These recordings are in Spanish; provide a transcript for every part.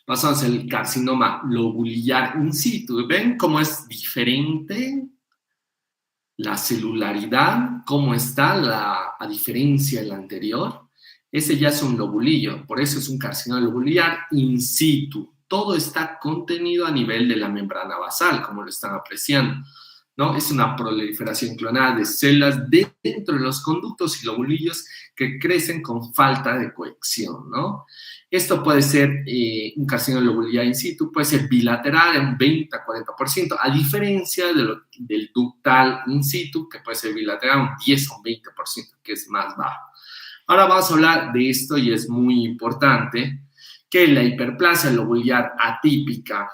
Pasamos al carcinoma lobular in situ. ¿Ven cómo es diferente la celularidad? ¿Cómo está a diferencia del anterior? Ese ya es un lobulillo, por eso es un carcinoma lobular in situ. Todo está contenido a nivel de la membrana basal, como lo están apreciando, ¿no? Es una proliferación clonal de células dentro de los conductos y lobulillos que crecen con falta de cohesión, ¿no? Esto puede ser un carcinoma lobular in situ, puede ser bilateral en un 20 a 40%, a diferencia del ductal in situ, que puede ser bilateral un 10 o un 20%, que es más bajo. Ahora vamos a hablar de esto y es muy importante, que la hiperplasia lobular atípica,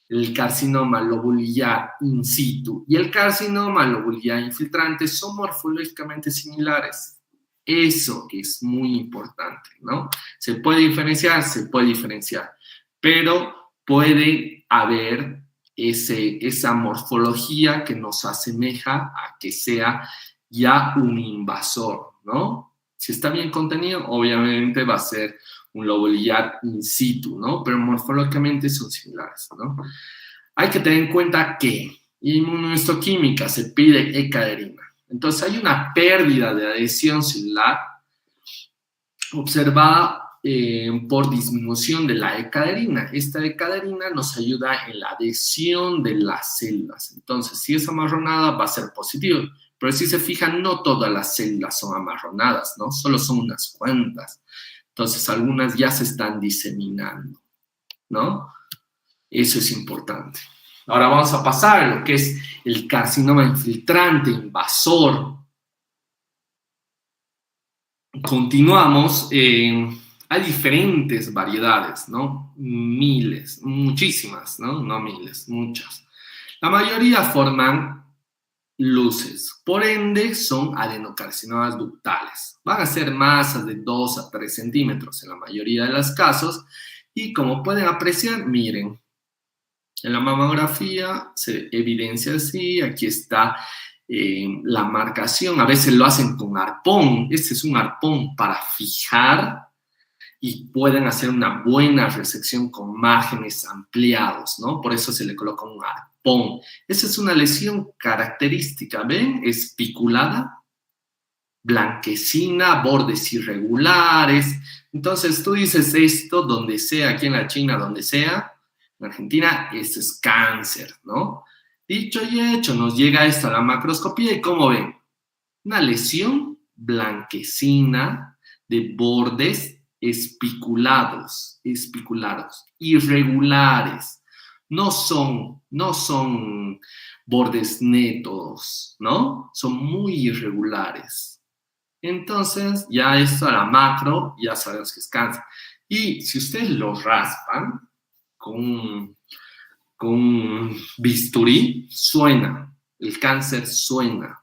el carcinoma lobular in situ y el carcinoma lobular infiltrante son morfológicamente similares. Eso es muy importante, ¿no? Se puede diferenciar, pero puede haber esa morfología que nos asemeja a que sea ya un invasor, ¿no? Si está bien contenido, obviamente va a ser un lobular in situ, ¿no? Pero morfológicamente son similares, ¿no? Hay que tener en cuenta que inmunohistoquímica se pide ecaderina. Entonces hay una pérdida de adhesión celular observada por disminución de la ecaderina. Esta ecaderina nos ayuda en la adhesión de las células. Entonces, si es amarronada, va a ser positivo. Pero si se fijan, no todas las células son amarronadas, ¿no? Solo son unas cuantas. Entonces, algunas ya se están diseminando, ¿no? Eso es importante. Ahora vamos a pasar a lo que es el carcinoma infiltrante invasor. Continuamos. Hay diferentes variedades, ¿no? Miles, muchísimas, ¿no? No miles, muchas. La mayoría forman luces, por ende son adenocarcinomas ductales. Van a ser masas de 2 a 3 centímetros en la mayoría de los casos y como pueden apreciar, miren, en la mamografía se evidencia así, aquí está la marcación, a veces lo hacen con arpón, este es un arpón para fijar y pueden hacer una buena resección con márgenes ampliados, ¿no? Por eso se le coloca un arpón. Esa es una lesión característica, ¿ven? Espiculada, blanquecina, bordes irregulares. Entonces tú dices esto donde sea, aquí en la China, donde sea, en Argentina, esto es cáncer, ¿no? Dicho y hecho, nos llega esto a la macroscopía y ¿cómo ven? Una lesión blanquecina de bordes espiculados, irregulares. No son bordes netos, ¿no? Son muy irregulares. Entonces, ya esto a la macro, ya sabemos que es cáncer. Y si ustedes lo raspan con un bisturí, suena. El cáncer suena.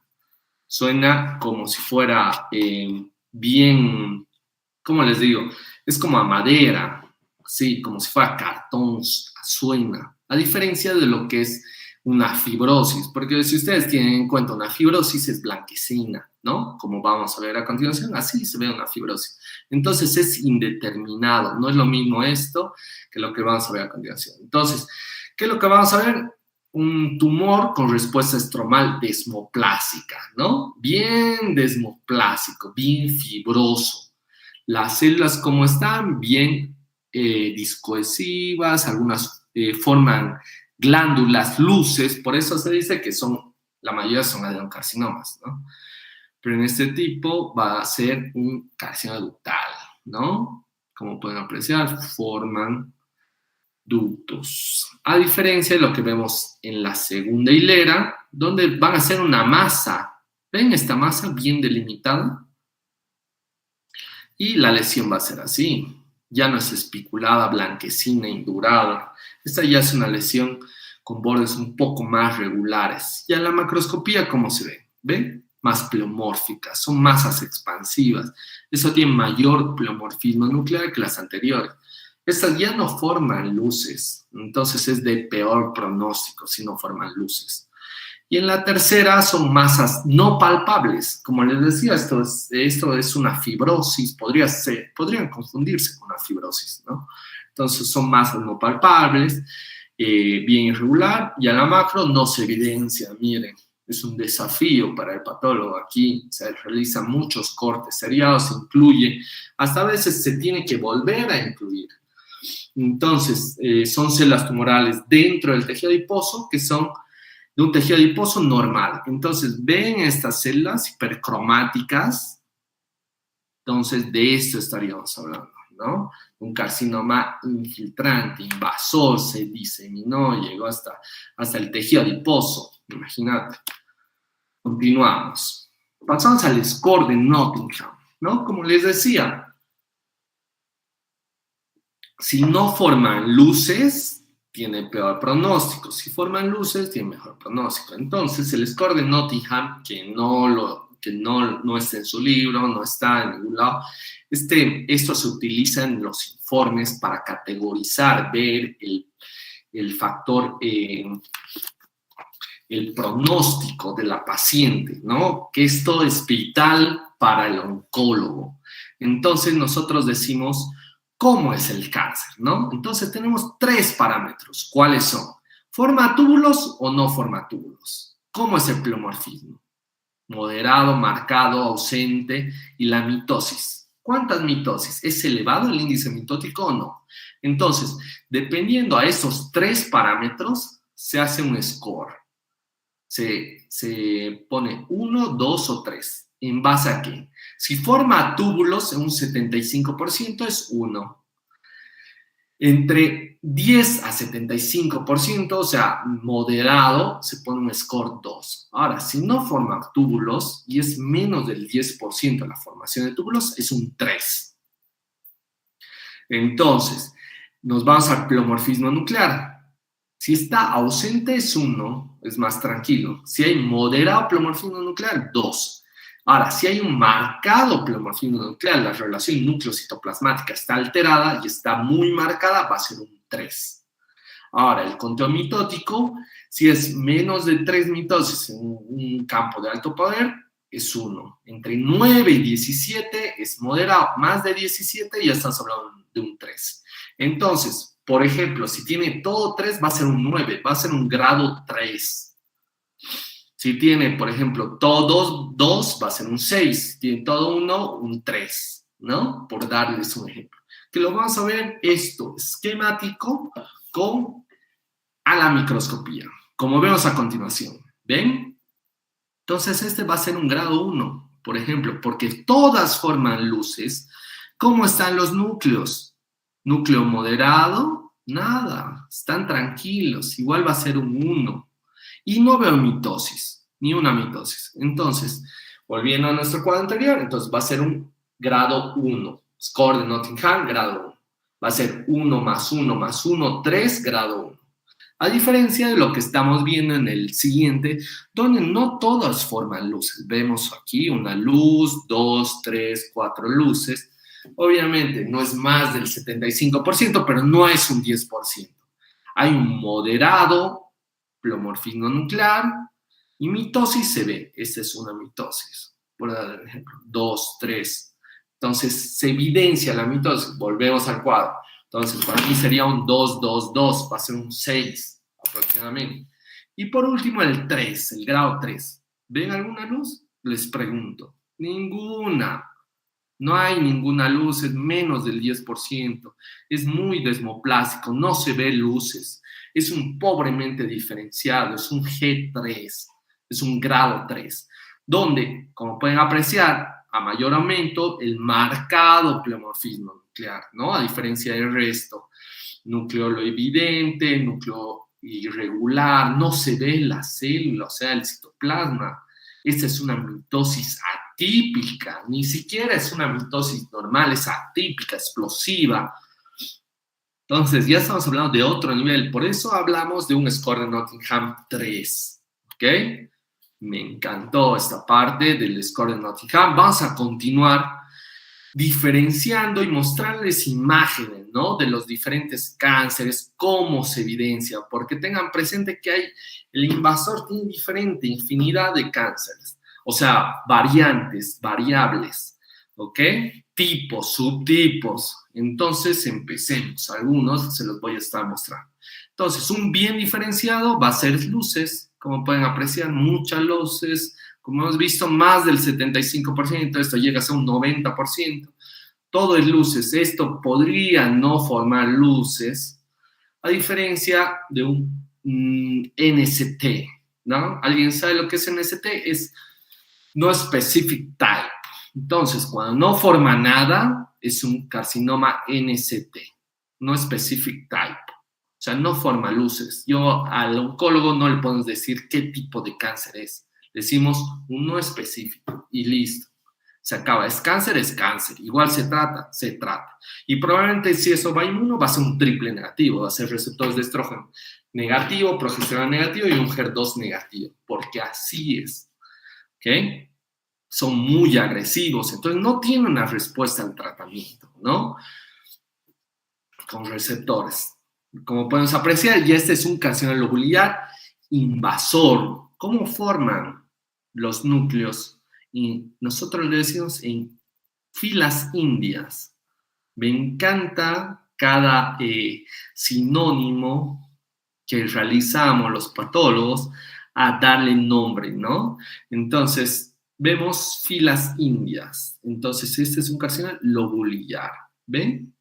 Suena como si fuera bien, ¿cómo les digo? Es como a madera, sí, como si fuera cartón, suena. A diferencia de lo que es una fibrosis, porque si ustedes tienen en cuenta una fibrosis es blanquecina, ¿no? Como vamos a ver a continuación, así se ve una fibrosis. Entonces es indeterminado, no es lo mismo esto que lo que vamos a ver a continuación. Entonces, ¿qué es lo que vamos a ver? Un tumor con respuesta estromal desmoplásica, ¿no? Bien desmoplásico, bien fibroso. Las células, como están, bien discohesivas, algunas forman glándulas, luces, por eso se dice que la mayoría son adenocarcinomas, ¿no? Pero en este tipo va a ser un carcinoma ductal, ¿no? Como pueden apreciar, forman ductos. A diferencia de lo que vemos en la segunda hilera, donde van a ser una masa. ¿Ven esta masa bien delimitada? Y la lesión va a ser así. Ya no es espiculada, blanquecina, indurada. Esta ya es una lesión con bordes un poco más regulares. Ya en la macroscopía, ¿cómo se ve? ¿Ven? Más pleomórficas, son masas expansivas. Eso tiene mayor pleomorfismo nuclear que las anteriores. Estas ya no forman luces, entonces es de peor pronóstico si no forman luces. Y en la tercera son masas no palpables. Como les decía, esto es una fibrosis, podrían confundirse con una fibrosis, ¿no? Entonces son masas no palpables, bien irregular, y a la macro no se evidencia, miren. Es un desafío para el patólogo. Aquí se realizan muchos cortes seriados, se incluye, hasta a veces se tiene que volver a incluir. Entonces, son células tumorales dentro del tejido adiposo que son de un tejido adiposo normal. Entonces, ven estas células hipercromáticas. Entonces, de esto estaríamos hablando, ¿no? Un carcinoma infiltrante, invasor, se diseminó, llegó hasta el tejido adiposo. Imagínate. Continuamos. Pasamos al score de Nottingham, ¿no? Como les decía, si no forman luces, tiene peor pronóstico. Si forman luces, tiene mejor pronóstico. Entonces, el score de Nottingham, que no está en su libro, no está en ningún lado, esto se utiliza en los informes para categorizar, ver el factor, el pronóstico de la paciente, ¿no? Que esto es vital para el oncólogo. Entonces, nosotros decimos cómo es el cáncer, ¿no? Entonces, tenemos 3 parámetros. ¿Cuáles son? ¿Forma túbulos o no forma túbulos? ¿Cómo es el pleomorfismo? Moderado, marcado, ausente, y la mitosis. ¿Cuántas mitosis? ¿Es elevado el índice mitótico o no? Entonces, dependiendo a esos 3 parámetros, se hace un score. Se pone 1, 2 o 3. ¿En base a qué? Si forma túbulos, un 75% es 1. Entre 10 a 75%, o sea, moderado, se pone un score 2. Ahora, si no forma túbulos y es menos del 10% la formación de túbulos, es un 3. Entonces, nos vamos al pleomorfismo nuclear. Si está ausente es 1, es más tranquilo. Si hay moderado pleomorfismo nuclear, 2. Ahora, si hay un marcado pleomorfismo nuclear, la relación núcleo-citoplasmática está alterada y está muy marcada, va a ser un 3. Ahora, el conteo mitótico, si es menos de 3 mitosis en un campo de alto poder, es 1. Entre 9 y 17 es moderado. Más de 17 ya estás hablando de un 3. Entonces, por ejemplo, si tiene todo 3, va a ser un 9, va a ser un grado 3. Si tiene, por ejemplo, todos 2, va a ser un 6. Si tiene todo 1, un 3, ¿no? Por darles un ejemplo. Que lo vamos a ver esto, esquemático, a la microscopía, como vemos a continuación. ¿Ven? Entonces, este va a ser un grado 1, por ejemplo, porque todas forman luces. ¿Cómo están los núcleos? Núcleo moderado, nada, están tranquilos, igual va a ser un 1. Y no veo mitosis, ni una mitosis. Entonces, volviendo a nuestro cuadro anterior, entonces va a ser un grado 1. Score de Nottingham, grado 1. Va a ser 1 más 1 más 1, 3, grado 1. A diferencia de lo que estamos viendo en el siguiente, donde no todas forman luces. Vemos aquí una luz, 2, 3, 4 luces. Obviamente no es más del 75%, pero no es un 10%. Hay un moderado pleomorfismo nuclear y mitosis se ve. Esta es una mitosis. Por dar un ejemplo, 2, 3. Entonces se evidencia la mitosis. Volvemos al cuadro. Entonces para mí sería un 2, 2, 2. Va a ser un 6 aproximadamente. Y por último el 3, el grado 3. ¿Ven alguna luz? Les pregunto. Ninguna. No hay ninguna luz, es menos del 10%. Es muy desmoplásico, no se ve luces. Es un pobremente diferenciado, es un G3, es un grado 3, donde, como pueden apreciar, a mayor aumento, el marcado pleomorfismo nuclear, ¿no? A diferencia del resto, núcleo lo evidente, núcleo irregular, no se ve la célula, o sea, el citoplasma. Esta es una mitosis atípica, ni siquiera es una mitosis normal, es atípica, explosiva. Entonces, ya estamos hablando de otro nivel, por eso hablamos de un score de Nottingham 3, ¿ok? Me encantó esta parte del score de Nottingham. Vamos a continuar diferenciando y mostrarles imágenes, ¿no? De los diferentes cánceres, cómo se evidencia, porque tengan presente que el invasor tiene diferente infinidad de cánceres, o sea, variantes, variables, ¿ok? Tipos, subtipos. Entonces, empecemos. Algunos se los voy a estar mostrando. Entonces, un bien diferenciado va a ser luces, como pueden apreciar, muchas luces, como hemos visto, más del 75%, esto llega a ser un 90%. Todo es luces. Esto podría no formar luces, a diferencia de un NST, ¿no? ¿Alguien sabe lo que es NST? Es no specific type. Entonces, cuando no forma nada, es un carcinoma NST, no specific type. O sea, no forma luces. Yo al oncólogo no le podemos decir qué tipo de cáncer es. Decimos un no específico y listo. Se acaba. Es cáncer. Igual se trata. Y probablemente si eso va inmuno, va a ser un triple negativo. Va a ser receptores de estrógeno negativo, progesterona negativo y un HER2 negativo. Porque así es. ¿Ok? Son muy agresivos. Entonces no tienen una respuesta al tratamiento, ¿no? Con receptores. Como podemos apreciar, ya este es un carcinoma lobular invasor. ¿Cómo forman los núcleos? Y nosotros le decimos en filas indias. Me encanta cada sinónimo que realizamos los patólogos a darle nombre, ¿no? Entonces, vemos filas indias. Entonces, este es un carcinoma lobular. ¿Ven?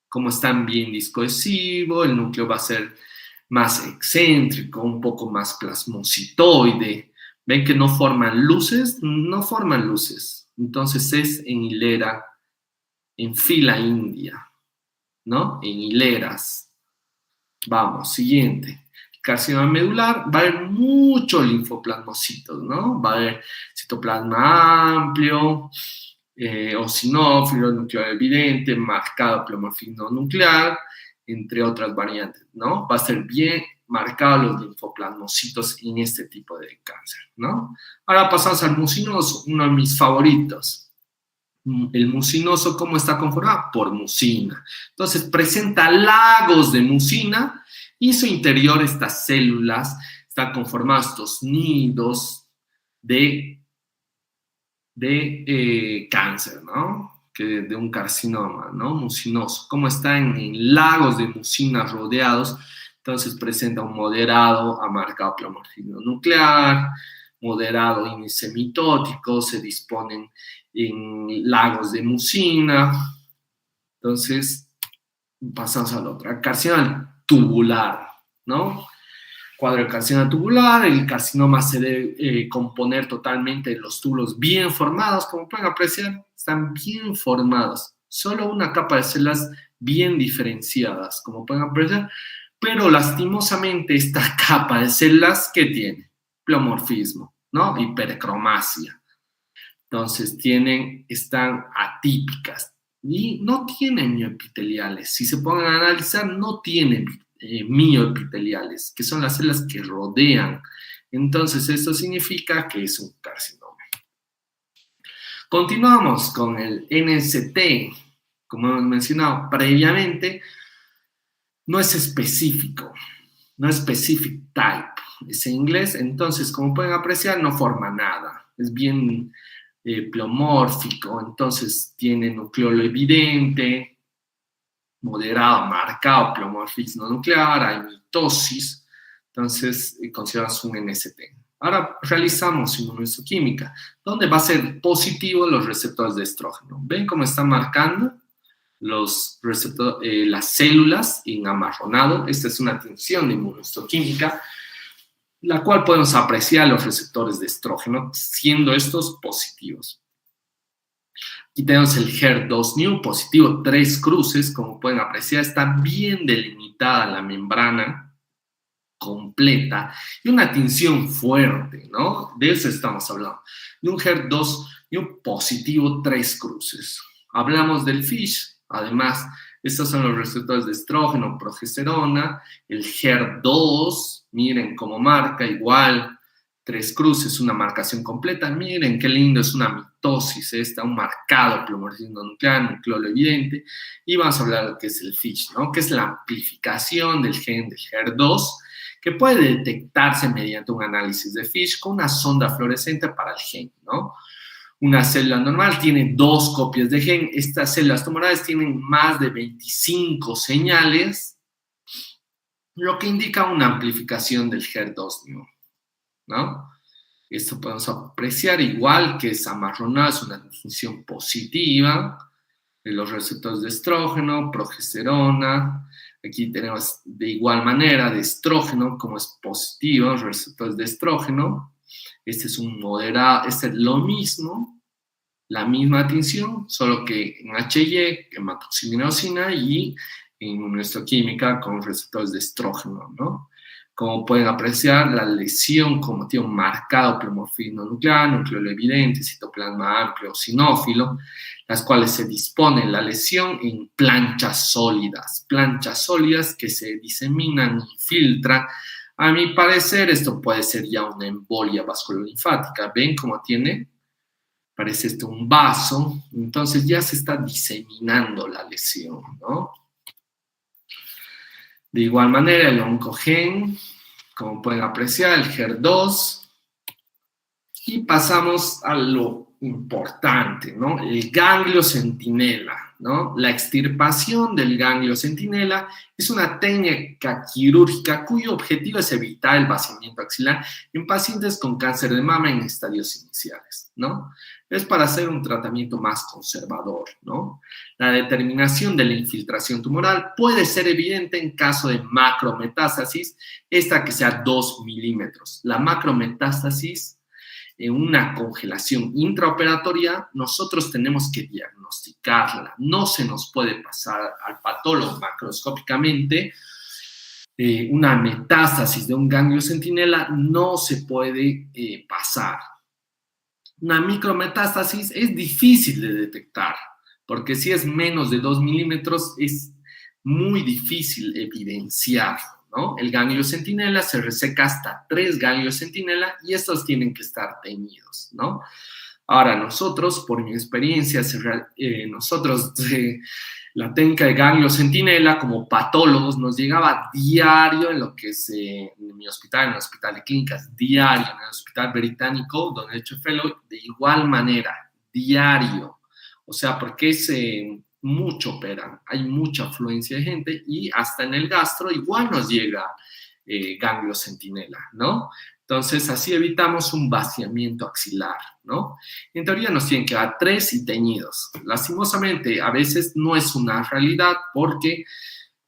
Como están bien discohesivo, el núcleo va a ser más excéntrico, un poco más plasmocitoide. ¿Ven que no forman luces? No forman luces. Entonces es en hilera, en fila india, ¿no? En hileras. Vamos, siguiente. Carcinoma medular, va a haber mucho linfoplasmocitos, ¿no? Va a haber citoplasma amplio, eosinófilo, núcleo evidente, marcado pleomorfismo nuclear, entre otras variantes, ¿no? Va a ser bien marcado los linfoplasmocitos en este tipo de cáncer, ¿no? Ahora pasamos al mucinoso, uno de mis favoritos. El mucinoso, ¿cómo está conformado? Por mucina. Entonces, presenta lagos de mucina y su interior, estas células, están conformadas estos nidos de cáncer, ¿no? De un carcinoma, ¿no? Mucinoso. Como están en lagos de mucina rodeados, entonces presenta un moderado a marcado pleomorfismo nuclear, moderado índice mitótico, se disponen en lagos de mucina. Entonces, pasamos al otro. Carcinoma tubular, ¿no? Cuadro de carcinoma tubular, el carcinoma se debe componer totalmente de los túbulos bien formados, como pueden apreciar, están bien formados, solo una capa de células bien diferenciadas, como pueden apreciar, pero lastimosamente esta capa de células, ¿qué tiene? Pleomorfismo, ¿no? Hipercromasia. Entonces están atípicas y no tienen mioepiteliales. Si se ponen a analizar, no tienen mioepiteliales, que son las células que rodean. Entonces, esto significa que es un carcinoma. Continuamos con el NST. Como hemos mencionado previamente, no es específico, no es specific type. Es en inglés, entonces, como pueden apreciar, no forma nada. Es bien pleomórfico, entonces tiene nucleolo evidente, moderado, marcado, pleomorfismo nuclear, hay mitosis, entonces consideramos un NST. Ahora realizamos inmunohistoquímica, donde va a ser positivo los receptores de estrógeno. ¿Ven cómo están marcando los receptores, las células en amarronado? Esta es una tinción de inmunohistoquímica, la cual podemos apreciar los receptores de estrógeno, siendo estos positivos. Aquí tenemos el HER2-Neu positivo, 3 cruces, como pueden apreciar, está bien delimitada la membrana completa y una tinción fuerte, ¿no? De eso estamos hablando. De un HER2-Neu positivo, 3 cruces. Hablamos del FISH, además, estos son los receptores de estrógeno, progesterona, el HER2, miren cómo marca, igual, 3 cruces, una marcación completa. Miren qué lindo, es una mitosis esta, un marcado pleomorfismo nuclear, nucleolo evidente. Y vamos a hablar de lo que es el FISH, ¿no? Que es la amplificación del gen del HER2, que puede detectarse mediante un análisis de FISH con una sonda fluorescente para el gen, ¿no? Una célula normal tiene 2 copias de gen. Estas células tumorales tienen más de 25 señales, lo que indica una amplificación del HER2, ¿no? Esto podemos apreciar igual que es amarronado, es una función positiva de los receptores de estrógeno, progesterona. Aquí tenemos de igual manera de estrógeno, como es positivo, los receptores de estrógeno. Este es un moderado, este es lo mismo, la misma tinción, solo que en HY, hematoxilinosina, y en inmunohistoquímica con receptores de estrógeno, ¿no? Como pueden apreciar, la lesión como tiene un marcado pleomorfismo nuclear, nucleolo evidente, citoplasma amplio, sinófilo, las cuales se disponen la lesión en planchas sólidas que se diseminan y filtran. A mi parecer, esto puede ser ya una embolia vasculolinfática. ¿Ven cómo tiene? Parece esto un vaso. Entonces ya se está diseminando la lesión, ¿no? De igual manera, el oncogen, como pueden apreciar, el HER2. Y pasamos a lo importante, ¿no? El ganglio centinela, ¿no? La extirpación del ganglio centinela es una técnica quirúrgica cuyo objetivo es evitar el vaciamiento axilar en pacientes con cáncer de mama en estadios iniciales, ¿no? Es para hacer un tratamiento más conservador, ¿no? La determinación de la infiltración tumoral puede ser evidente en caso de macrometástasis, esta que sea 2 milímetros. La macrometástasis, en una congelación intraoperatoria, nosotros tenemos que diagnosticarla. No se nos puede pasar al patólogo macroscópicamente. Una metástasis de un ganglio centinela no se puede pasar. Una micrometástasis es difícil de detectar, porque si es menos de 2 milímetros es muy difícil evidenciar, ¿no? El ganglio centinela se reseca hasta 3 ganglios centinela y estos tienen que estar teñidos, ¿no? Ahora, nosotros, por mi experiencia, la técnica de ganglio centinela, como patólogos, nos llegaba diario en lo que es en mi hospital, en el hospital de clínicas, diario, en el hospital británico, donde he hecho fellow, de igual manera, diario. O sea, porque es mucho operan, hay mucha afluencia de gente y hasta en el gastro igual nos llega ganglio centinela, ¿no? Entonces, así evitamos un vaciamiento axilar, ¿no? En teoría nos tienen que dar 3 y teñidos. Lastimosamente, a veces no es una realidad porque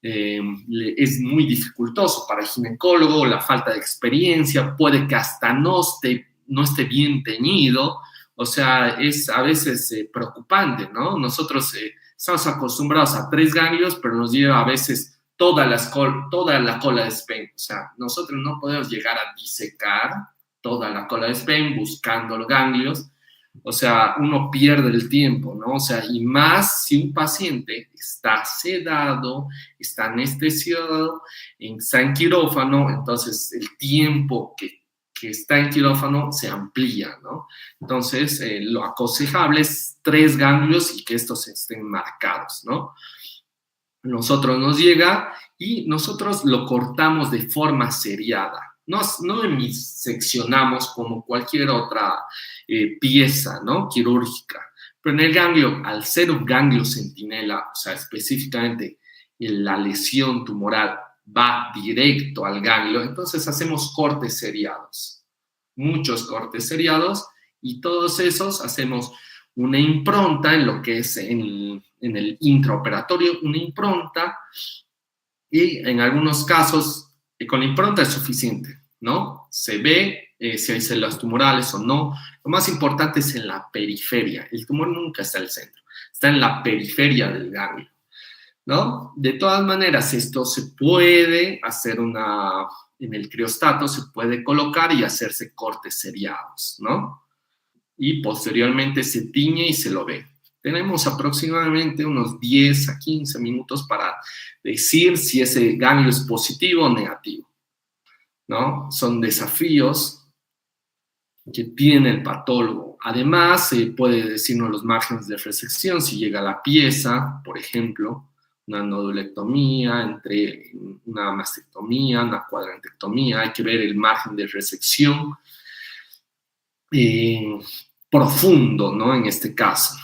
es muy dificultoso para el ginecólogo, la falta de experiencia, puede que hasta no esté bien teñido, o sea, es a veces preocupante, ¿no? Nosotros estamos acostumbrados a 3 ganglios, pero nos lleva a veces toda la cola de Spain. O sea, nosotros no podemos llegar a disecar toda la cola de Spain buscando los ganglios. O sea, uno pierde el tiempo, ¿no? O sea, y más si un paciente está sedado, está anestesiado, está en quirófano, entonces el tiempo que está en quirófano se amplía, ¿no? Entonces, lo aconsejable es 3 ganglios y que estos estén marcados, ¿no? Nosotros nos llega y nosotros lo cortamos de forma seriada. No seccionamos como cualquier otra pieza, ¿no? Quirúrgica. Pero en el ganglio, al ser un ganglio centinela, o sea, específicamente la lesión tumoral va directo al ganglio, entonces hacemos cortes seriados. Muchos cortes seriados y todos esos hacemos una impronta en lo que es en el intraoperatorio, una impronta, y en algunos casos con la impronta es suficiente, ¿no? Se ve si hay células tumorales o no. Lo más importante es en la periferia. El tumor nunca está en el centro, está en la periferia del ganglio, ¿no? De todas maneras, esto se puede hacer en el criostato, se puede colocar y hacerse cortes seriados, ¿no? Y posteriormente se tiñe y se lo ve. Tenemos aproximadamente unos 10 a 15 minutos para decir si ese ganglio es positivo o negativo, ¿no? Son desafíos que tiene el patólogo. Además, puede decirnos los márgenes de resección si llega a la pieza, por ejemplo, una nodulectomía, entre una mastectomía, una cuadrantectomía. Hay que ver el margen de resección profundo, ¿no? En este caso.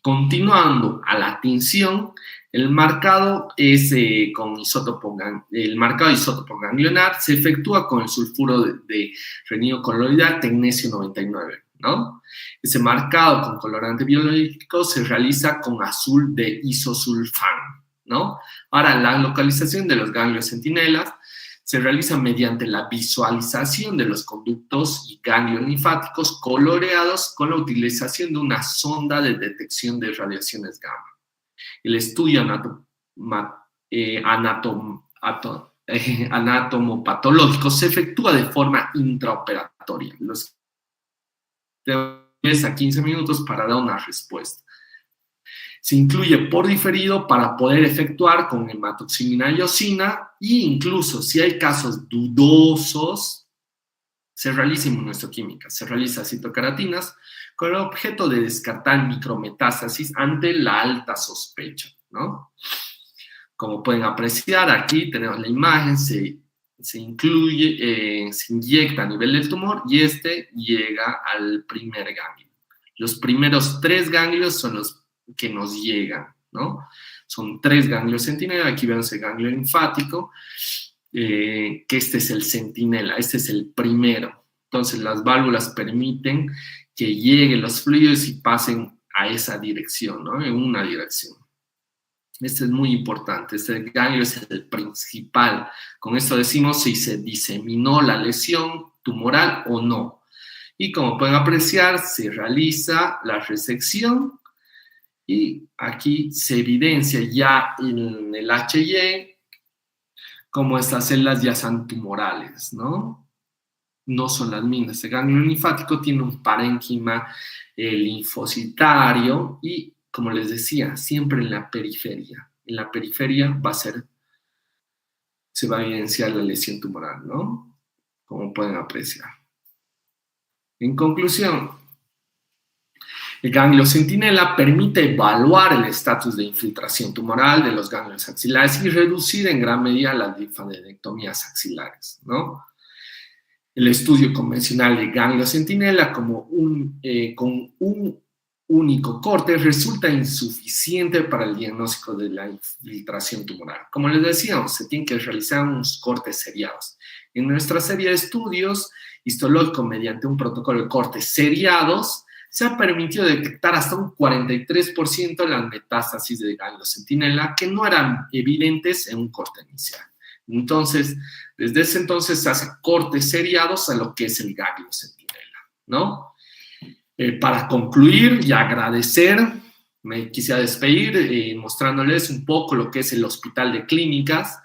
Continuando a la tinción, el marcado es con isótopo, el marcado isótopo ganglionar se efectúa con el sulfuro de renio coloidal tecnesio 99, ¿no? Ese marcado con colorante biológico se realiza con azul de isosulfán, ¿no? Ahora, la localización de los ganglios centinelas se realiza mediante la visualización de los conductos y ganglios linfáticos coloreados con la utilización de una sonda de detección de radiaciones gamma. El estudio anatomopatológico se efectúa de forma intraoperatoria. Los 10 a 15 minutos para dar una respuesta. Se incluye por diferido para poder efectuar con hematoximina y eosina, e incluso si hay casos dudosos, se realiza inmunohistoquímica, se realiza citocaratinas con el objeto de descartar micrometástasis ante la alta sospecha, ¿no? Como pueden apreciar, aquí tenemos la imagen, se inyecta a nivel del tumor y este llega al primer ganglio. Los primeros 3 ganglios son los que nos llegan, ¿no? Son 3 ganglios centinela, aquí vemos el ganglio linfático, que este es el centinela, este es el primero. Entonces las válvulas permiten que lleguen los fluidos y pasen a esa dirección, ¿no? En una dirección. Este es muy importante, este ganglio es el principal. Con esto decimos si se diseminó la lesión tumoral o no. Y como pueden apreciar, se realiza la resección y aquí se evidencia ya en el HY como estas células ya son tumorales, ¿no? No son las mismas. El ganglio linfático tiene un parénquima linfocitario y, como les decía, siempre en la periferia. En la periferia se va a evidenciar la lesión tumoral, ¿no? Como pueden apreciar. En conclusión, el ganglio centinela permite evaluar el estatus de infiltración tumoral de los ganglios axilares y reducir en gran medida las linfadenectomías axilares, ¿no? El estudio convencional de ganglio centinela con un único corte resulta insuficiente para el diagnóstico de la infiltración tumoral. Como les decíamos, se tienen que realizar unos cortes seriados. En nuestra serie de estudios histológicos mediante un protocolo de cortes seriados, se ha permitido detectar hasta un 43% de las metástasis de ganglio centinela que no eran evidentes en un corte inicial. Entonces, desde ese entonces se hace cortes seriados a lo que es el ganglio centinela, ¿no? Para concluir y agradecer, me quisiera despedir mostrándoles un poco lo que es el Hospital de Clínicas,